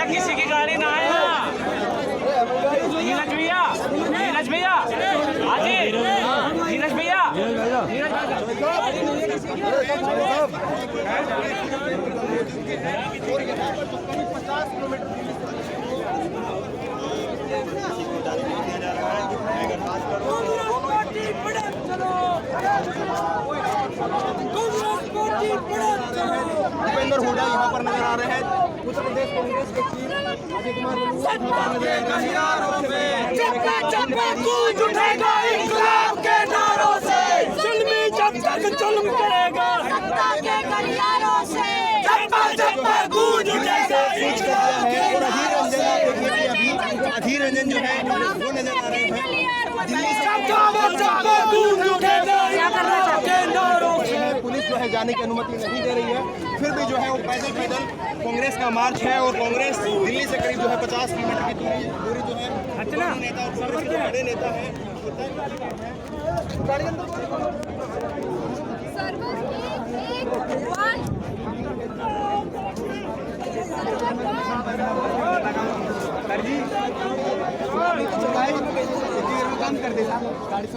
भैया किसी की गाड़ी ना आए ना। नीरज भैया, नीरज भैया, हाजी नीरज भैया, भूपेंद्र हुड्डा यहाँ पर नजर आ रहे हैं। उत्तर प्रदेश कांग्रेस के चीफ अजय कुमार चप्पा चप्पा गूंज उठेगा इंकलाब के नारों से, जुल्मी जब तक जुल्म करेगा सत्ता के गलियारों से। चप्पा चप्पा गूंज उठेगा इंकलाब के नारों से। अधीर रंजन जो है वो नजर आ रहे हैं। चप्पा चप्पा गूंज उठेगा इंकलाब के नारों से। पुलिस जो है जाने की अनुमति नहीं दे रही है, फिर भी जो है वो पैदल पैदल कांग्रेस का मार्च है। और कांग्रेस दिल्ली से करीब जो है 50 किलोमीटर की दूरी जो है दोनों नेता और कांग्रेस के बड़े नेता है काम कर देगा गाड़ी